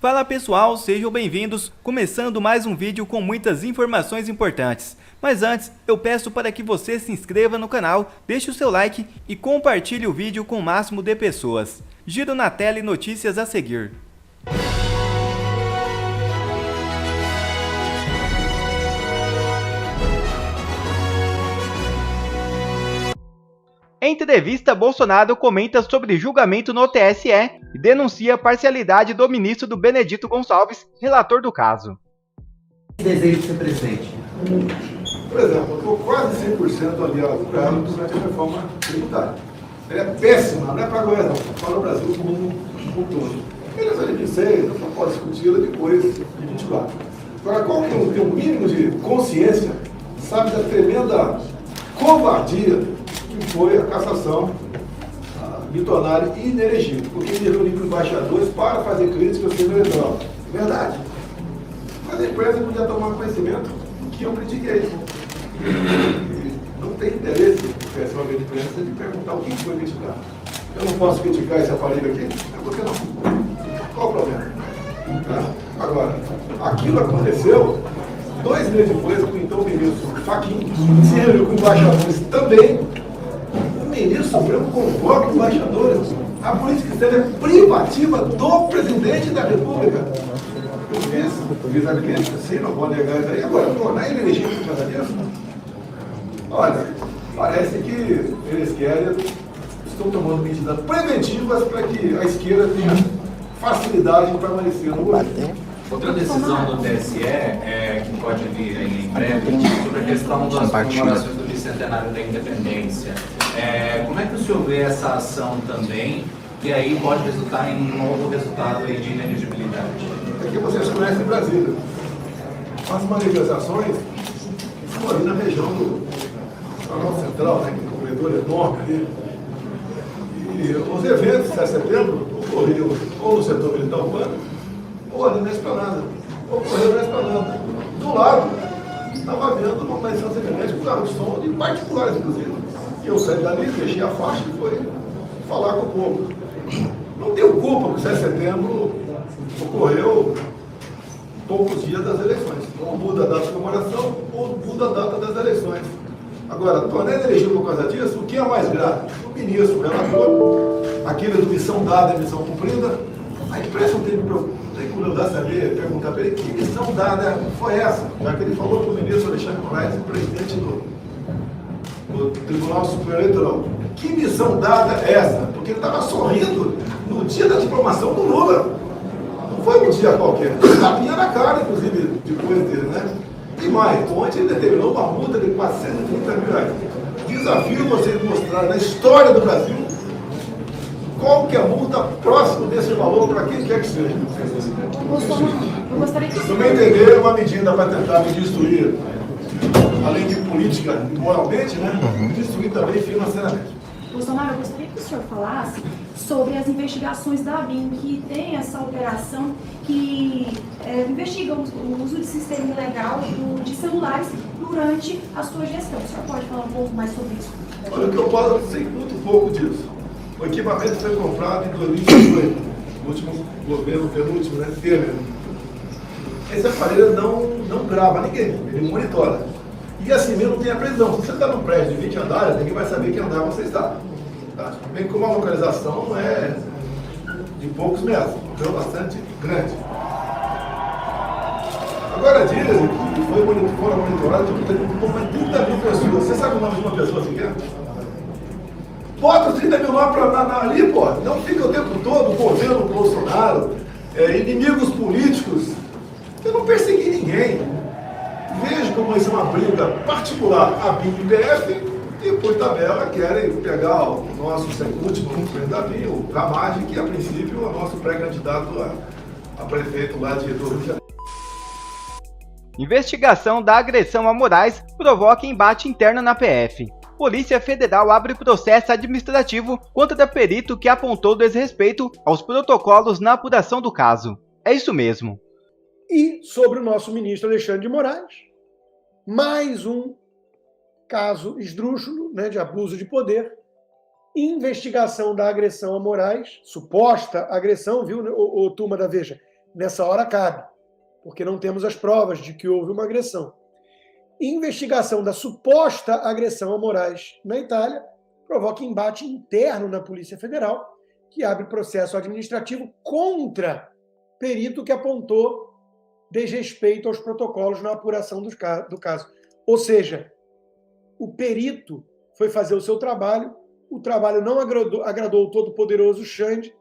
Fala pessoal, sejam bem-vindos, começando mais um vídeo com muitas informações importantes. Mas antes, eu peço para que você se inscreva no canal, deixe o seu like e compartilhe o vídeo com o máximo de pessoas. Giro na tela e notícias a seguir. Em entrevista, Bolsonaro comenta sobre julgamento no TSE e denuncia a parcialidade do ministro do Benedito Gonçalves, relator do caso. Desejo de ser presidente? Por exemplo, eu estou quase 100% aliado para ela durante a reforma tributária. Ela é péssima, não é para Goiás, não, para o Brasil como um todo. Beleza, de 26, eu só posso discuti-la depois de 24. Agora, qual que tem um mínimo de consciência, sabe da tremenda covardia que foi a cassação me tornar inelegível, porque ele reuniu com embaixadores para fazer críticas ao sistema eleitoral. Verdade. Mas a imprensa podia tomar conhecimento que eu critiquei. Não tem interesse o pessoal da imprensa de perguntar o que foi criticado. Eu não posso criticar esse aparelho aqui? Por que não? Qual o problema? Agora, aquilo aconteceu 2 meses depois que o então ministro Fachin se reuniu com embaixadores também. O ministro Supremo convoca embaixadores. A política externa é privativa do presidente da República. Eu fiz a crítica, sim, não vou negar isso aí. Agora, tornar ele elegível por causa disso? Olha, parece que eles estão tomando medidas preventivas para que a esquerda tenha facilidade em permanecer no governo. Outra decisão do TSE, que pode vir aí em breve, sobre a questão das comemorações do bicentenário da independência. Como é que o senhor vê essa ação também, e aí pode resultar em um novo resultado aí de inelegibilidade? Aqui vocês conhecem Brasília. As manifestações estão ali na região do Canal Central, né, que é um corredor enorme ali. E os eventos de 7 de setembro ocorriam ou no setor militar urbano, ou ali na Esplanada. Ocorreu na Esplanada. Do lado, estava havendo uma manifestação semelhante com carro de som de particulares, inclusive. E eu saí dali, fechei a faixa e fui falar com o povo. Não tenho culpa que o 7 de setembro ocorreu poucos dias das eleições. Ou muda a data de comemoração, ou muda a data das eleições. Agora, tornar elegível por causa disso, o que é mais grave? O ministro, o relator, aquele de missão dada e missão cumprida, a imprensa não tem curiosidade saber, perguntar para ele que missão dada foi essa, já que ele falou para o ministro Alexandre Moraes, presidente do Tribunal Superior Eleitoral. Que missão dada é essa? Porque ele estava sorrindo no dia da diplomação do Lula. Não foi um dia qualquer. Tapinha na cara, inclusive, depois dele, né? E mais, ontem ele determinou uma multa de 430 mil reais. Desafio vocês mostrar na história do Brasil qual que é a multa próxima desse valor para quem quer que seja. Eu gostaria que... No meu entender, é uma medida para tentar me destruir, além de política e moralmente, né? Destruir também financeiramente. Bolsonaro, eu gostaria que o senhor falasse sobre as investigações da ABIN, que tem essa operação que investiga o uso de sistema ilegal de celulares durante a sua gestão. O senhor pode falar um pouco mais sobre isso? Olha, o que eu posso, sei muito pouco disso. O equipamento foi comprado em 2018, no último governo, penúltimo, né? Temer. Esse aparelho não grava ninguém, ele monitora. E assim mesmo tem a previsão. Se você está num prédio de 20 andares, ninguém vai saber que andar você está. Tá? Bem como a localização não é de poucos metros, então é bastante grande. Agora dizem que foram monitorados mais 30 mil pessoas. Você sabe o nome de uma pessoa sequer? Bota os 30 mil lá ali, pô. Não fica o tempo todo o governo Bolsonaro, inimigos políticos. Eu não persegui ninguém. Vejo como isso é uma briga particular, a BIM e o PF, e por tabela querem pegar o nosso último presidente da BIM, o Ramage, que a princípio é o nosso pré-candidato a prefeito lá de Rio de Janeiro. Investigação da agressão a Moraes provoca embate interno na PF. Polícia Federal abre processo administrativo contra perito que apontou desrespeito aos protocolos na apuração do caso. É isso mesmo. E sobre o nosso ministro Alexandre de Moraes, mais um caso esdrúxulo, né, de abuso de poder, investigação da agressão a Moraes, suposta agressão, viu, turma da Veja? Nessa hora cabe, porque não temos as provas de que houve uma agressão. Investigação da suposta agressão a Moraes na Itália provoca embate interno na Polícia Federal, que abre processo administrativo contra perito que apontou desrespeito aos protocolos na apuração do caso. Ou seja, o perito foi fazer o seu trabalho, o trabalho não agradou o todo-poderoso Xande,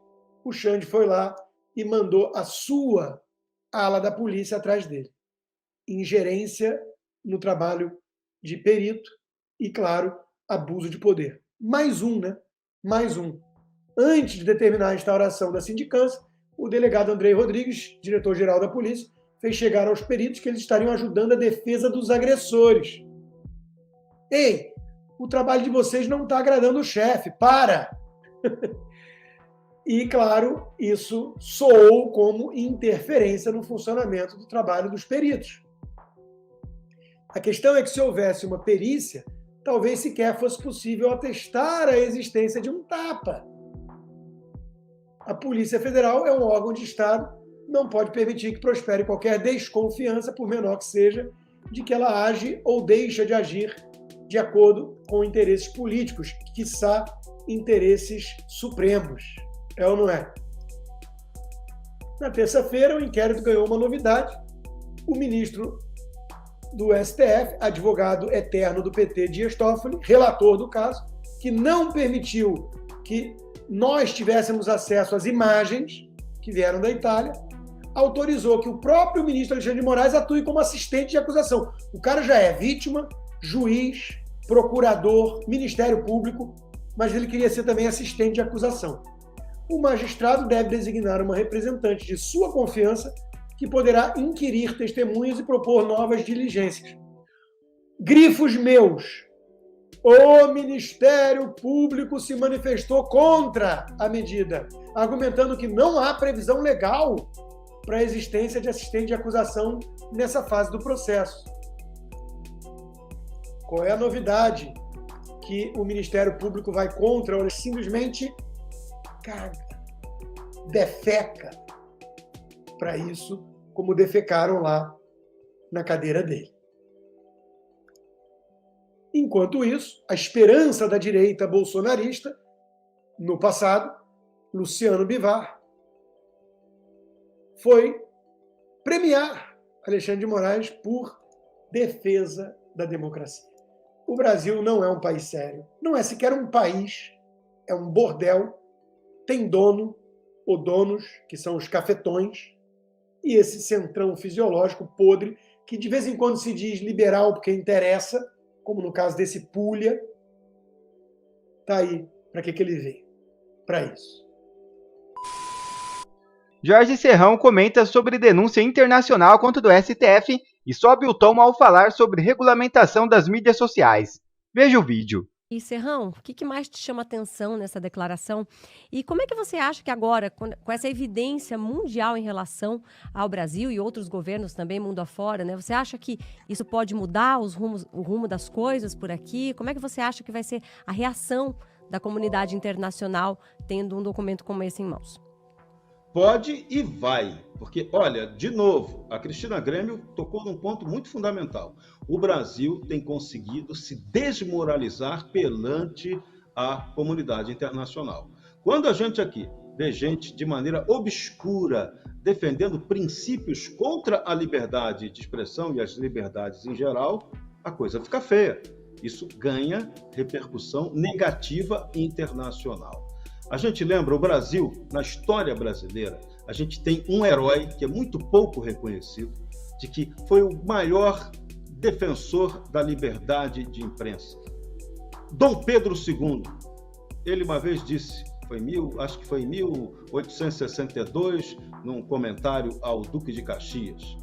o Xande foi lá e mandou a sua ala da polícia atrás dele. Ingerência no trabalho de perito e, claro, abuso de poder. Mais um, né? Mais um. Antes de determinar a instauração da sindicância, o delegado Andrei Rodrigues, diretor-geral da polícia, fez chegar aos peritos que eles estariam ajudando a defesa dos agressores. Ei, o trabalho de vocês não está agradando o chefe, para! E, claro, isso soou como interferência no funcionamento do trabalho dos peritos. A questão é que, se houvesse uma perícia, talvez sequer fosse possível atestar a existência de um tapa. A Polícia Federal é um órgão de Estado, não pode permitir que prospere qualquer desconfiança, por menor que seja, de que ela age ou deixa de agir de acordo com interesses políticos, quiçá interesses supremos. É ou não é? Na terça-feira, o inquérito ganhou uma novidade. O ministro do STF, advogado eterno do PT, Dias Toffoli, relator do caso, que não permitiu que nós tivéssemos acesso às imagens que vieram da Itália, autorizou que o próprio ministro Alexandre de Moraes atue como assistente de acusação. O cara já é vítima, juiz, procurador, Ministério Público, mas ele queria ser também assistente de acusação. O magistrado deve designar uma representante de sua confiança que poderá inquirir testemunhas e propor novas diligências. Grifos meus. O Ministério Público se manifestou contra a medida, argumentando que não há previsão legal para a existência de assistente de acusação nessa fase do processo. Qual é a novidade? Que o Ministério Público vai contra, ou simplesmente caga, defeca para isso, como defecaram lá na cadeira dele. Enquanto isso, a esperança da direita bolsonarista, no passado, Luciano Bivar, foi premiar Alexandre de Moraes por defesa da democracia. O Brasil não é um país sério, não é sequer um país, é um bordel, tem dono ou donos, que são os cafetões, e esse centrão fisiológico podre, que de vez em quando se diz liberal porque interessa, como no caso desse Pulha, tá aí. Para que ele veio? Para isso. Jorge Serrão comenta sobre denúncia internacional contra o STF e sobe o tom ao falar sobre regulamentação das mídias sociais. Veja o vídeo. E Serrão, o que mais te chama atenção nessa declaração? E como é que você acha que agora, com essa evidência mundial em relação ao Brasil e outros governos também, mundo afora, né? Você acha que isso pode mudar o rumo das coisas por aqui? Como é que você acha que vai ser a reação da comunidade internacional tendo um documento como esse em mãos? Pode e vai, porque, olha, de novo, a Cristina Grêmio tocou num ponto muito fundamental. O Brasil tem conseguido se desmoralizar perante a comunidade internacional. Quando a gente aqui vê gente de maneira obscura defendendo princípios contra a liberdade de expressão e as liberdades em geral, a coisa fica feia. Isso ganha repercussão negativa internacional. A gente lembra, o Brasil, na história brasileira, a gente tem um herói que é muito pouco reconhecido, de que foi o maior defensor da liberdade de imprensa. Dom Pedro II, ele uma vez disse, acho que foi em 1862, num comentário ao Duque de Caxias,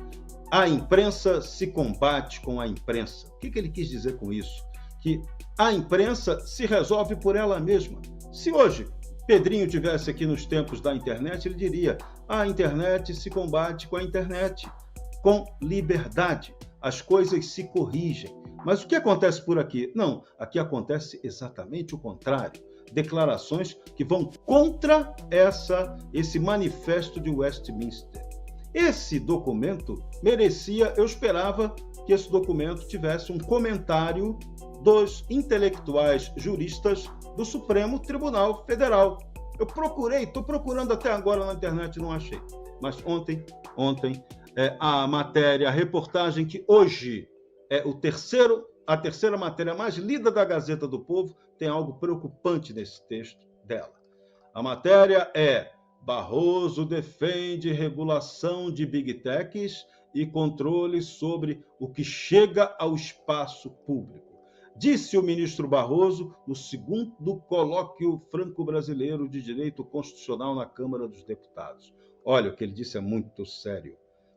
a imprensa se combate com a imprensa. O que ele quis dizer com isso? Que a imprensa se resolve por ela mesma. Se hoje Pedrinho tivesse aqui nos tempos da internet, ele diria: a internet se combate com a internet, com liberdade. As coisas se corrigem. Mas o que acontece por aqui? Não, aqui acontece exatamente o contrário. Declarações que vão contra esse manifesto de Westminster. Esse documento merecia, eu esperava que esse documento tivesse um comentário dos intelectuais juristas do Supremo Tribunal Federal. Eu procurei, estou procurando até agora na internet e não achei. Mas ontem, a matéria, a reportagem que hoje é a terceira matéria mais lida da Gazeta do Povo, tem algo preocupante nesse texto dela. A matéria é: Barroso defende regulação de Big Techs e controle sobre o que chega ao espaço público. Disse o ministro Barroso no segundo colóquio franco-brasileiro de direito constitucional na Câmara dos Deputados. Olha, o que ele disse é muito sério.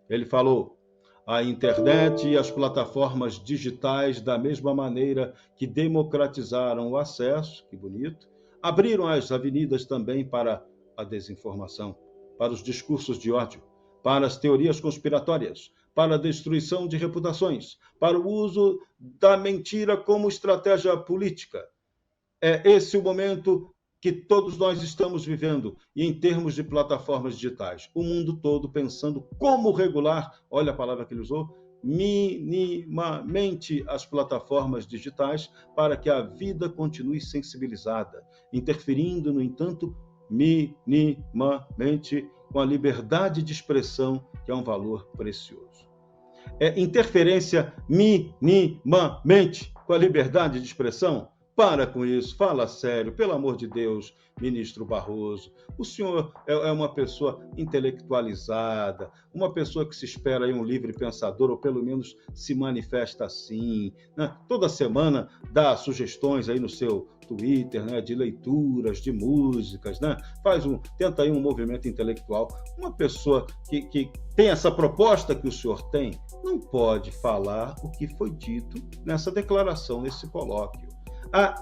Ele falou: a internet e as plataformas digitais, da mesma maneira que democratizaram o acesso, que bonito, abriram as avenidas também para a desinformação, para os discursos de ódio, para as teorias conspiratórias, para a destruição de reputações, para o uso da mentira como estratégia política. É esse o momento que todos nós estamos vivendo, e em termos de plataformas digitais, o mundo todo pensando como regular, olha a palavra que ele usou, minimamente as plataformas digitais para que a vida continue sensibilizada, interferindo, no entanto, minimamente com a liberdade de expressão, que é um valor precioso. É interferência minimamente com a liberdade de expressão? Para com isso, fala sério, pelo amor de Deus, ministro Barroso. O senhor é uma pessoa intelectualizada, uma pessoa que se espera aí um livre pensador, ou pelo menos se manifesta assim, né? Toda semana dá sugestões aí no seu Twitter, né, de leituras, de músicas, né? Tenta aí um movimento intelectual. Uma pessoa que tem essa proposta que o senhor tem, não pode falar o que foi dito nessa declaração, nesse colóquio.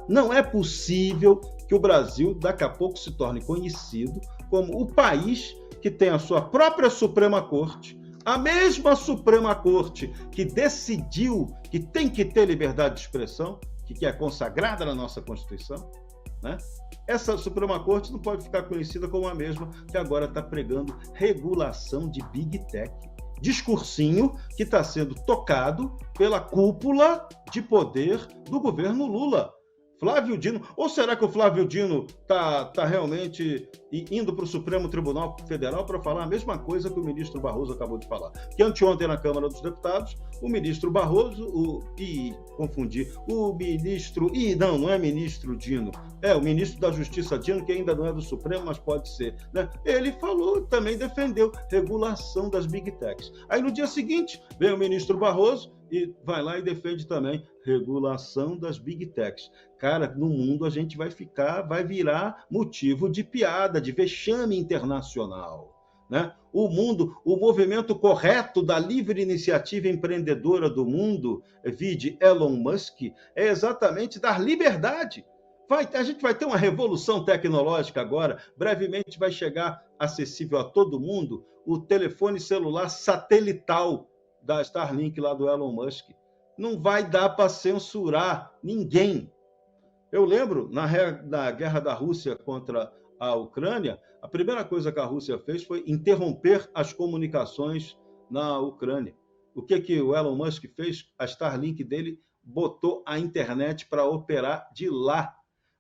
Não é possível que o Brasil daqui a pouco se torne conhecido como o país que tem a sua própria Suprema Corte, a mesma Suprema Corte que decidiu que tem que ter liberdade de expressão, que é consagrada na nossa Constituição, né? Essa Suprema Corte não pode ficar conhecida como a mesma que agora está pregando regulação de Big Tech. Discursinho que está sendo tocado pela cúpula de poder do governo Lula. Flávio Dino, ou será que o Flávio Dino está realmente indo para o Supremo Tribunal Federal para falar a mesma coisa que o ministro Barroso acabou de falar? Que anteontem na Câmara dos Deputados, o ministro Barroso, não é ministro Dino, é o ministro da Justiça Dino, que ainda não é do Supremo, mas pode ser, né? Ele falou, também defendeu regulação das Big Techs. Aí no dia seguinte, vem o ministro Barroso e vai lá e defende também regulação das Big Techs. Cara, no mundo a gente vai virar motivo de piada, de vexame internacional, né? O movimento correto da livre iniciativa empreendedora do mundo, vide Elon Musk, é exatamente dar liberdade. A gente vai ter uma revolução tecnológica agora, brevemente vai chegar acessível a todo mundo o telefone celular satelital da Starlink lá do Elon Musk. Não vai dar para censurar ninguém. Eu lembro, na guerra da Rússia contra a Ucrânia, a primeira coisa que a Rússia fez foi interromper as comunicações na Ucrânia. O que o Elon Musk fez? A Starlink dele botou a internet para operar de lá.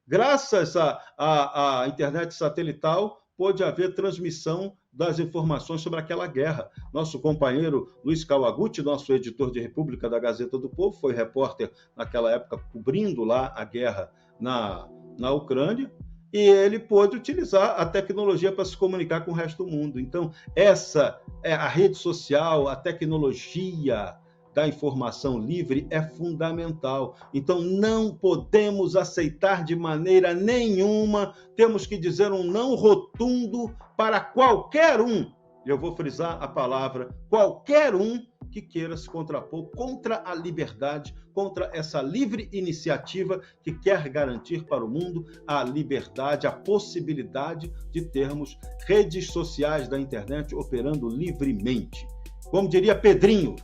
Graças à internet satelital, pôde haver transmissão das informações sobre aquela guerra. Nosso companheiro Luiz Kawaguchi, nosso editor de República da Gazeta do Povo, foi repórter naquela época cobrindo lá a guerra na Ucrânia, e ele pôde utilizar a tecnologia para se comunicar com o resto do mundo. Então, essa é a rede social, a tecnologia da informação livre é fundamental. Então, não podemos aceitar de maneira nenhuma, temos que dizer um não rotundo para qualquer um, eu vou frisar a palavra, qualquer um que queira se contrapor contra a liberdade, contra essa livre iniciativa que quer garantir para o mundo a liberdade, a possibilidade de termos redes sociais da internet operando livremente. Como diria Pedrinho,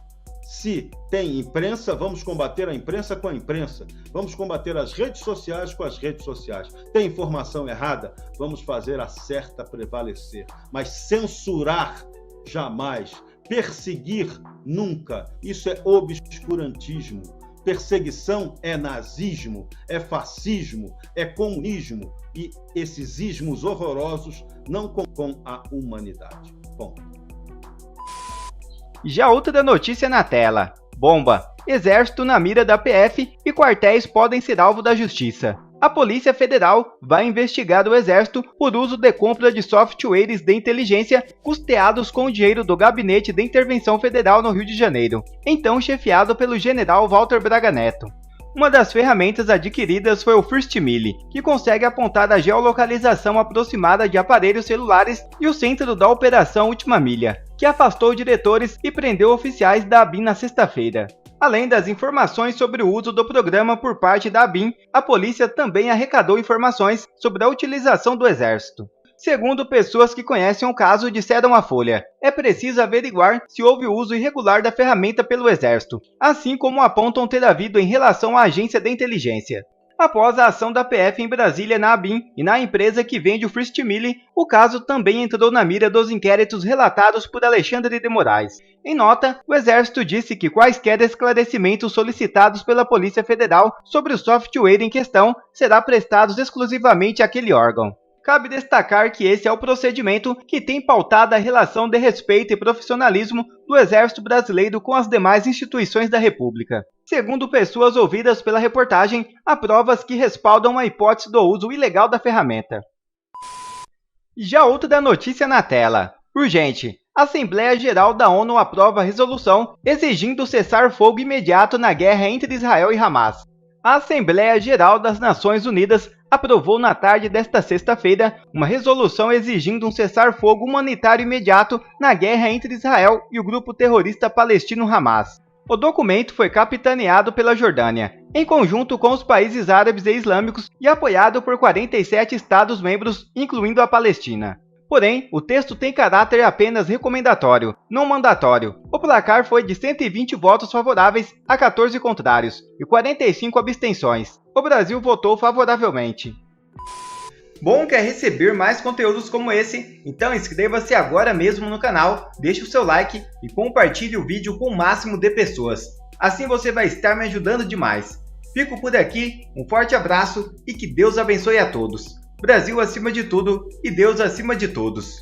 se tem imprensa, vamos combater a imprensa com a imprensa. Vamos combater as redes sociais com as redes sociais. Tem informação errada? Vamos fazer a certa prevalecer. Mas censurar jamais. Perseguir, nunca. Isso é obscurantismo. Perseguição é nazismo, é fascismo, é comunismo. E esses ismos horrorosos não compõem a humanidade. Bom. Já outra notícia na tela. Bomba. Exército na mira da PF e quartéis podem ser alvo da justiça. A Polícia Federal vai investigar o Exército por uso de compra de softwares de inteligência custeados com o dinheiro do Gabinete de Intervenção Federal no Rio de Janeiro, então chefiado pelo general Walter Braga Neto. Uma das ferramentas adquiridas foi o First Mille, que consegue apontar a geolocalização aproximada de aparelhos celulares, e o centro da Operação Última Milha, que afastou diretores e prendeu oficiais da ABIN na sexta-feira. Além das informações sobre o uso do programa por parte da ABIN, a polícia também arrecadou informações sobre a utilização do Exército. Segundo pessoas que conhecem o caso, disseram à Folha, é preciso averiguar se houve uso irregular da ferramenta pelo Exército, assim como apontam ter havido em relação à agência de inteligência. Após a ação da PF em Brasília na ABIN e na empresa que vende o First Mille, o caso também entrou na mira dos inquéritos relatados por Alexandre de Moraes. Em nota, o Exército disse que quaisquer esclarecimentos solicitados pela Polícia Federal sobre o software em questão será prestados exclusivamente àquele órgão. Cabe destacar que esse é o procedimento que tem pautado a relação de respeito e profissionalismo do Exército Brasileiro com as demais instituições da República. Segundo pessoas ouvidas pela reportagem, há provas que respaldam a hipótese do uso ilegal da ferramenta. Já outra notícia na tela. Urgente. A Assembleia Geral da ONU aprova a resolução exigindo cessar-fogo imediato na guerra entre Israel e Hamas. A Assembleia Geral das Nações Unidas aprovou na tarde desta sexta-feira uma resolução exigindo um cessar-fogo humanitário imediato na guerra entre Israel e o grupo terrorista palestino Hamas. O documento foi capitaneado pela Jordânia, em conjunto com os países árabes e islâmicos, e apoiado por 47 Estados-membros, incluindo a Palestina. Porém, o texto tem caráter apenas recomendatório, não mandatório. O placar foi de 120 votos favoráveis a 14 contrários e 45 abstenções. O Brasil votou favoravelmente. Bom, quer receber mais conteúdos como esse? Então inscreva-se agora mesmo no canal, deixe o seu like e compartilhe o vídeo com o máximo de pessoas. Assim você vai estar me ajudando demais. Fico por aqui, um forte abraço e que Deus abençoe a todos. Brasil acima de tudo e Deus acima de todos.